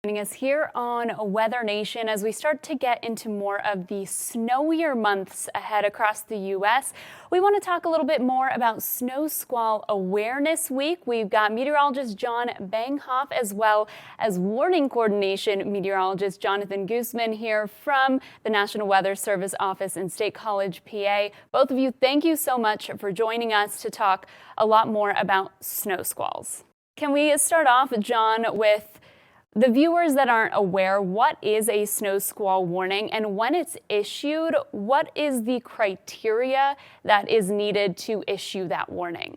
Joining us here on Weather Nation as we start to get into more of the snowier months ahead across the U.S. We want to talk a little bit more about Snow Squall Awareness Week. We've got meteorologist John Banghoff as well as warning coordination meteorologist Jonathan Guzman here from the National Weather Service office in State College, PA. Both of you, thank you so much for joining us to talk a lot more about snow squalls. Can we start off, John, with the viewers that aren't aware, what is a snow squall warning, and when it's issued, what is the criteria that is needed to issue that warning?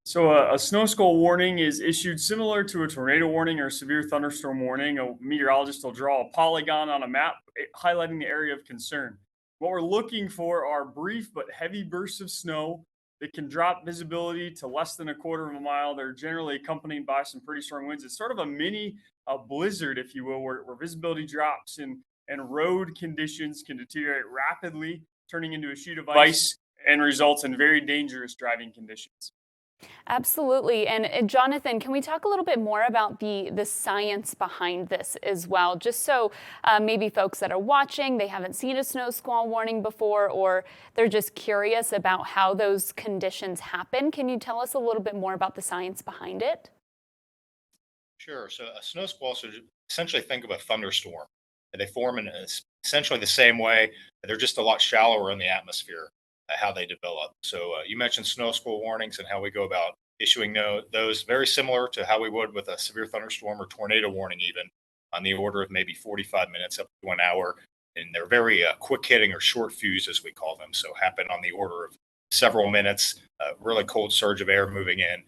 So a snow squall warning is issued similar to a tornado warning or a severe thunderstorm warning. A meteorologist will draw a polygon on a map highlighting the area of concern. What we're looking for are brief but heavy bursts of snow that can drop visibility to less than a quarter of a mile. They're generally accompanied by some pretty strong winds. It's sort of a mini blizzard, if you will, where visibility drops and road conditions can deteriorate rapidly, turning into a sheet of ice and results in very dangerous driving conditions. Absolutely. And Jonathan, can we talk a little bit more about the science behind this as well? Just so maybe folks that are watching, they haven't seen a snow squall warning before, or they're just curious about how those conditions happen. Can you tell us a little bit more about the science behind it? Sure. So a snow squall, so essentially think of a thunderstorm. They form in essentially the same way. They're just a lot shallower in the atmosphere, how they develop. So you mentioned snow squall warnings and how we go about issuing those, very similar to how we would with a severe thunderstorm or tornado warning, even on the order of maybe 45 minutes up to an hour. And they're very quick hitting or short fuse, as we call them. So happen on the order of several minutes, really cold surge of air moving in.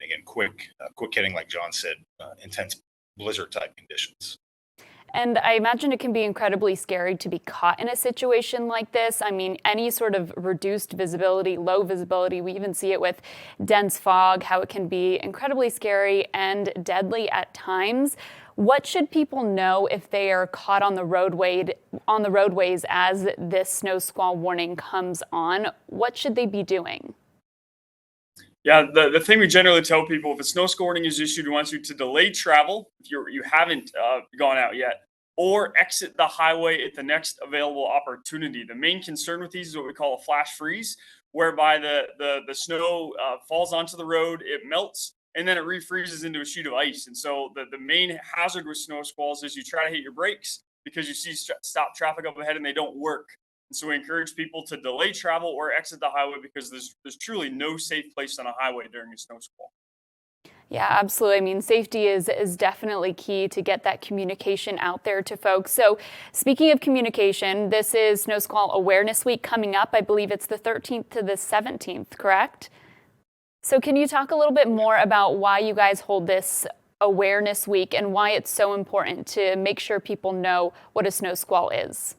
Again, quick hitting, like John said, intense blizzard type conditions. And I imagine it can be incredibly scary to be caught in a situation like this. I mean, any sort of reduced visibility, low visibility, we even see it with dense fog, how it can be incredibly scary and deadly at times. What should people know if they are caught on the roadways as this snow squall warning comes on? What should they be doing? Yeah, the thing we generally tell people, if a snow squall warning is issued, we want you to delay travel if you haven't gone out yet, or exit the highway at the next available opportunity. The main concern with these is what we call a flash freeze, whereby the snow falls onto the road, it melts, and then it refreezes into a sheet of ice. And so the main hazard with snow squalls is you try to hit your brakes because you see stop traffic up ahead and they don't work. So we encourage people to delay travel or exit the highway because there's truly no safe place on a highway during a snow squall. Yeah, absolutely. I mean, safety is definitely key to get that communication out there to folks. So speaking of communication, this is Snow Squall Awareness Week coming up. I believe it's the 13th to the 17th, correct? So can you talk a little bit more about why you guys hold this Awareness Week and why it's so important to make sure people know what a snow squall is?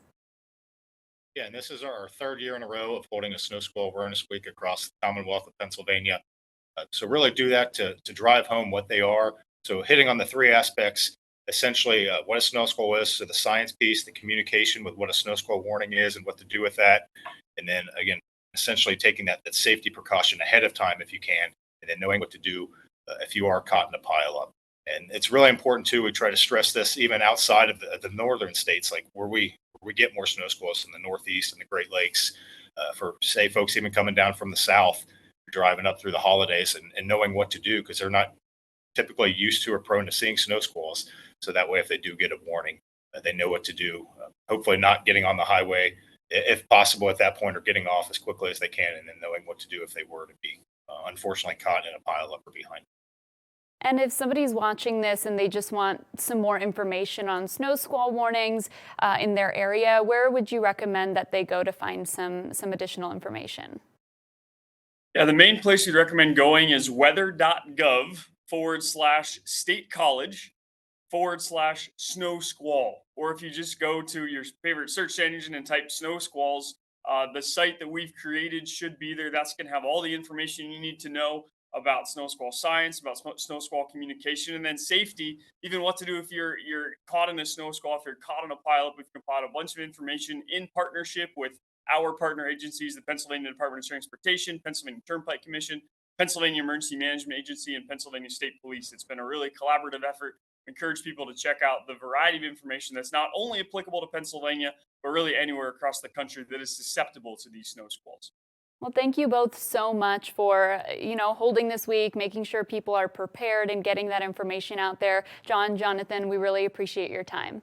Yeah, and this is our third year in a row of holding a Snow Squall Awareness Week across the Commonwealth of Pennsylvania. So really do that to drive home what they are. So hitting on the three aspects, essentially what a snow squall is, so the science piece, the communication with what a snow squall warning is and what to do with that. And then again, essentially taking that safety precaution ahead of time if you can, and then knowing what to do if you are caught in a pileup. And it's really important too, we try to stress this even outside of the northern states, like where we get more snow squalls in the Northeast and the Great Lakes, for say folks even coming down from the South, driving up through the holidays and knowing what to do because they're not typically used to or prone to seeing snow squalls. So that way, if they do get a warning, they know what to do. Hopefully not getting on the highway if possible at that point or getting off as quickly as they can, and then knowing what to do if they were to be unfortunately caught in a pileup or behind. And if somebody's watching this and they just want some more information on snow squall warnings in their area, where would you recommend that they go to find some additional information? Yeah, the main place we'd recommend going is weather.gov/state college/snow squall. Or if you just go to your favorite search engine and type snow squalls, the site that we've created should be there. That's going to have all the information you need to know about snow squall science, about snow squall communication, and then safety, even what to do if you're caught in a snow squall, if you're caught in a pileup. We've compiled a bunch of information in partnership with our partner agencies, the Pennsylvania Department of Transportation, Pennsylvania Turnpike Commission, Pennsylvania Emergency Management Agency, and Pennsylvania State Police. It's been a really collaborative effort encourage people to check out the variety of information that's not only applicable to Pennsylvania, but really anywhere across the country that is susceptible to these snow squalls. Well, thank you both so much for, holding this week, making sure people are prepared and getting that information out there. John, Jonathan, we really appreciate your time.